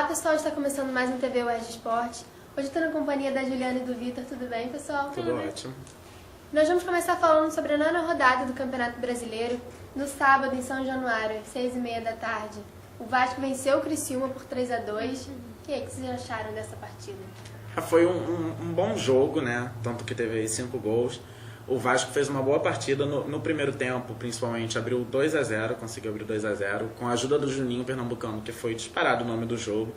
Olá pessoal, está começando mais um TV UERJ Esporte. Hoje estou na companhia da Juliana e do Vitor, tudo bem pessoal? Tudo ótimo. Nós vamos começar falando sobre a 9ª rodada do Campeonato Brasileiro, no sábado em São Januário, às 6h30 da tarde. O Vasco venceu o Criciúma por 3-2. O que vocês acharam dessa partida? Foi um bom jogo, né? Tanto que teve aí 5 gols. O Vasco fez uma boa partida no primeiro tempo, principalmente abriu 2-0, conseguiu abrir 2-0, com a ajuda do Juninho Pernambucano, que foi disparado o nome do jogo.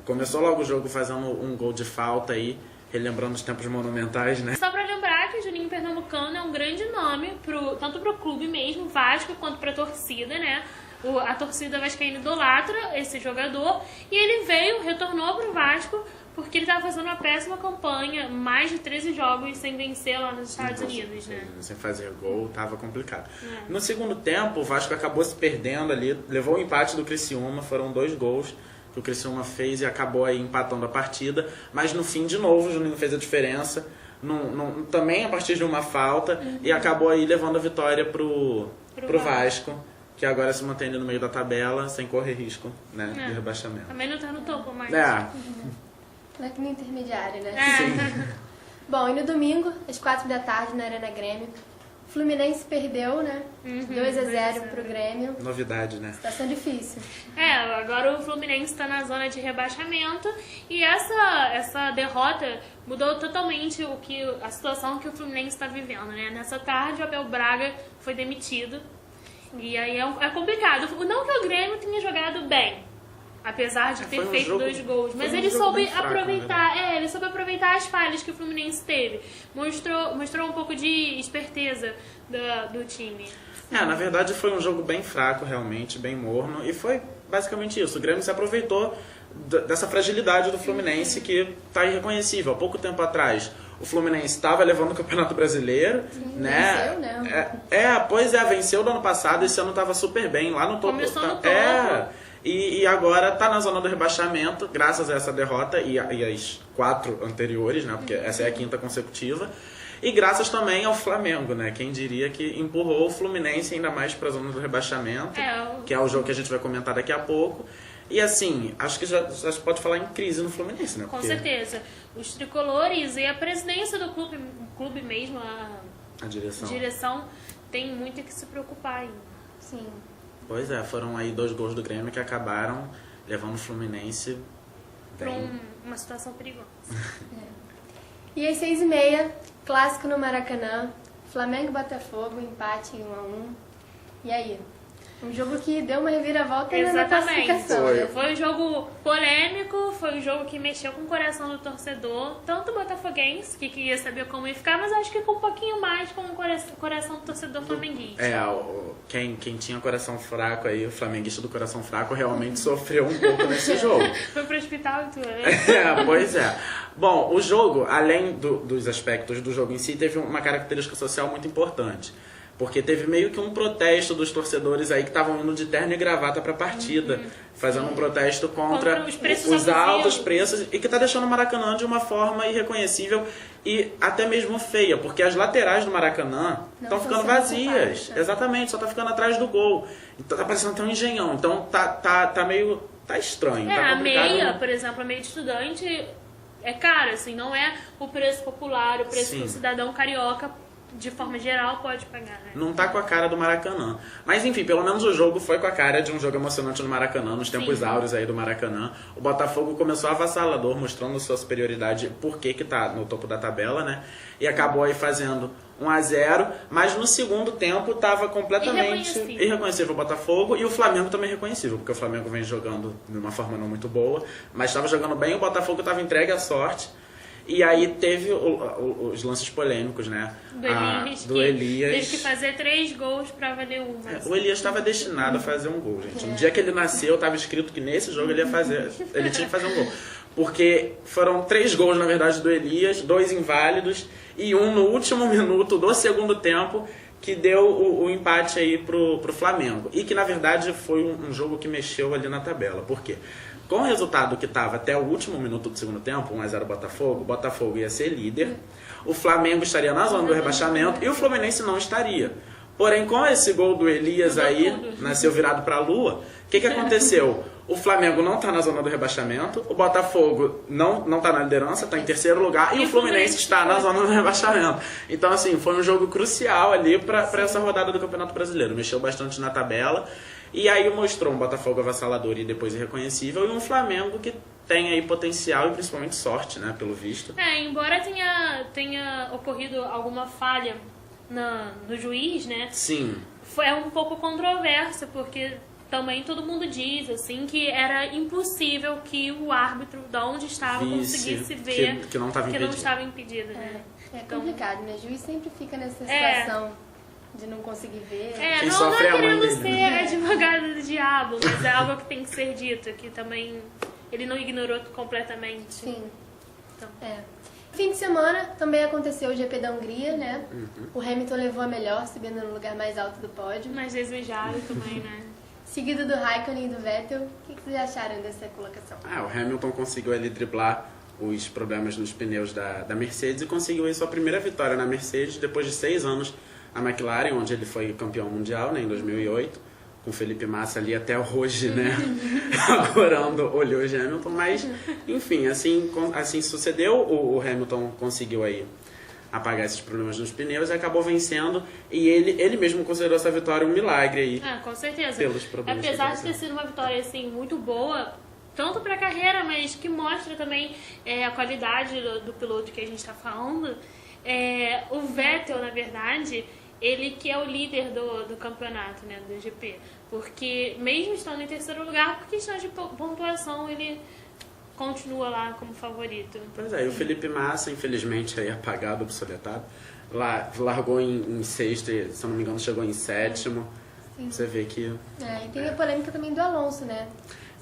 Começou logo o jogo fazendo um gol de falta aí, relembrando os tempos monumentais, né? Só pra lembrar que o Juninho Pernambucano é um grande nome, tanto pro clube mesmo, Vasco, quanto pra torcida, né? A torcida vascaína idolatra esse jogador e ele retornou pro Vasco porque ele estava fazendo uma péssima campanha, mais de 13 jogos sem vencer lá nos Estados Unidos, né? Sem fazer gol, tava complicado. No segundo tempo, o Vasco acabou se perdendo ali, levou o empate do Criciúma, foram 2 gols que o Criciúma fez e acabou aí empatando a partida, mas no fim, de novo, o Juninho fez a diferença, também a partir de uma falta, e acabou aí levando a vitória pro Vasco, que agora se mantém ali no meio da tabela, sem correr risco, né, de rebaixamento. Também não tá no topo, mas... No intermediário, né? Sim. Bom, e no domingo, às 4 da tarde, na Arena Grêmio, o Fluminense perdeu, né? 2-0 pro Grêmio. Novidade, né? Situação difícil. Agora o Fluminense está na zona de rebaixamento e essa derrota mudou totalmente a situação que o Fluminense está vivendo, né? Nessa tarde, o Abel Braga foi demitido e aí é complicado. Não que o Grêmio tenha jogado bem, apesar de ter feito 2 gols. Mas ele soube aproveitar, ele soube aproveitar as falhas que o Fluminense teve. Mostrou um pouco de esperteza do time. Na verdade foi um jogo bem fraco, realmente, bem morno. E foi basicamente isso. O Grêmio se aproveitou dessa fragilidade do Fluminense que está irreconhecível. Há pouco tempo atrás, o Fluminense estava levando o Campeonato Brasileiro, né? Venceu, né? Venceu do ano passado. Esse ano estava super bem, lá no topo. Começou no topo. E agora tá na zona do rebaixamento, graças a essa derrota e as 4 anteriores, né? Porque essa é a 5ª consecutiva. E graças também ao Flamengo, né? Quem diria que empurrou o Fluminense ainda mais para a zona do rebaixamento, que é o jogo que a gente vai comentar daqui a pouco. E assim, acho que já se pode falar em crise no Fluminense, né? Com certeza. Os tricolores e a presidência do clube mesmo, a direção tem muito que se preocupar ainda. Sim. Pois é, foram aí 2 gols do Grêmio que acabaram levando o Fluminense para uma situação perigosa. E às 6h30, clássico no Maracanã, Flamengo e Botafogo, empate em 1-1. E aí? Um jogo que deu uma reviravolta na classificação. Foi um jogo polêmico, foi um jogo que mexeu com o coração do torcedor, tanto botafoguense, que queria saber como ia ficar, mas acho que com um pouquinho mais com o coração do torcedor flamenguista. Quem tinha coração fraco aí, o flamenguista do coração fraco, realmente sofreu um pouco nesse jogo. Foi pro hospital e tudo, né? Pois é. Bom, o jogo, além dos aspectos do jogo em si, teve uma característica social muito importante. Porque teve meio que um protesto dos torcedores aí que estavam indo de terno e gravata pra partida. Fazendo um protesto contra os altos preços e que tá deixando o Maracanã de uma forma irreconhecível e até mesmo feia. Porque as laterais do Maracanã estão ficando vazias. Exatamente, só tá ficando atrás do gol. Então tá parecendo até um engenhão. Então tá meio... tá estranho. Tá a meia, por exemplo, a meia de estudante é cara, assim. Não é o preço popular, o preço que o cidadão carioca de forma geral pode pagar, né? Não tá com a cara do Maracanã. Mas enfim, pelo menos o jogo foi com a cara de um jogo emocionante no Maracanã, nos tempos áureos aí do Maracanã. O Botafogo começou avassalador, mostrando sua superioridade, porque que tá no topo da tabela, né? E acabou aí fazendo 1-0, mas no segundo tempo tava completamente irreconhecível o Botafogo e o Flamengo também reconhecível, porque o Flamengo vem jogando de uma forma não muito boa, mas estava jogando bem, o Botafogo estava entregue à sorte. E aí teve os lances polêmicos, né? Do Elias. Teve que fazer 3 gols pra valer uma. O Elias estava destinado a fazer um gol, gente. No dia que ele nasceu, estava escrito que nesse jogo ele tinha que fazer um gol. Porque foram 3 gols, na verdade, do Elias, 2 inválidos e um no último minuto do segundo tempo, que deu o empate aí pro Flamengo. E que, na verdade, foi um jogo que mexeu ali na tabela. Por quê? Com o resultado que estava até o último minuto do segundo tempo, 1-0 Botafogo, o Botafogo ia ser líder, o Flamengo estaria na zona do rebaixamento e o Fluminense não estaria. Porém, com esse gol do Elias aí, nasceu virado para a lua, o que aconteceu? O Flamengo não tá na zona do rebaixamento, o Botafogo não tá na liderança, tá em terceiro lugar, e o Fluminense está na zona do rebaixamento. Então, assim, foi um jogo crucial ali pra essa rodada do Campeonato Brasileiro. Mexeu bastante na tabela, e aí mostrou um Botafogo avassalador e depois irreconhecível, e um Flamengo que tem aí potencial e principalmente sorte, né, pelo visto. Embora tenha ocorrido alguma falha no juiz, né? Sim. É um pouco controverso, porque também todo mundo diz, assim, que era impossível que o árbitro, de onde estava, conseguisse ver que não estava impedido. Né? É complicado, né? O juiz sempre fica nessa situação de não conseguir ver. Não é querendo ser advogado do diabo, mas é algo que tem que ser dito, que também ele não ignorou completamente. Sim. Então. Fim de semana também aconteceu o GP da Hungria, né? O Hamilton levou a melhor, subindo no lugar mais alto do pódio. Mais desejado também, né? Seguido do Raikkonen e do Vettel. O que vocês acharam dessa colocação? O Hamilton conseguiu ali driblar os problemas nos pneus da Mercedes e conseguiu aí sua primeira vitória na Mercedes depois de 6 anos na McLaren, onde ele foi campeão mundial, né, em 2008, com o Felipe Massa ali até hoje, né, agorando o Lewis Hamilton, mas enfim, assim sucedeu, o Hamilton conseguiu aí apagar esses problemas nos pneus e acabou vencendo, e ele mesmo considerou essa vitória um milagre aí. Com certeza. Pelos problemas. Apesar de ter sido uma vitória assim muito boa, tanto para a carreira, mas que mostra também a qualidade do piloto que a gente está falando. O Vettel, na verdade, ele que é o líder do campeonato, né, do GP, porque mesmo estando em terceiro lugar, por questão de pontuação, ele continua lá como favorito. Pois é, e o Felipe Massa, infelizmente, aí apagado, obsoletado, largou em sexto, e, se eu não me engano, chegou em sétimo. Sim. Você vê que... e tem a polêmica também do Alonso, né?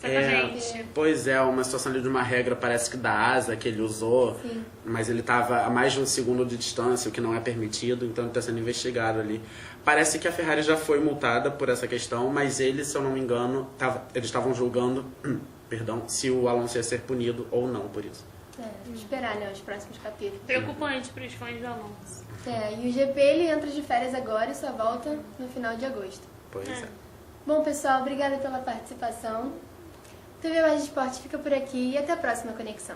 Exatamente. Pois é, uma situação ali de uma regra, parece que da asa que ele usou, Sim. mas ele estava a mais de 1 segundo de distância, o que não é permitido, então ele está sendo investigado ali. Parece que a Ferrari já foi multada por essa questão, mas eles, se eu não me engano, eles estavam julgando, se o Alonso ia ser punido ou não por isso. Esperar, né, os próximos capítulos. Preocupante para os fãs do Alonso. E o GP ele entra de férias agora e só volta no final de agosto. Pois é. Bom, pessoal, obrigada pela participação. TV Mais Esporte fica por aqui e até a próxima conexão.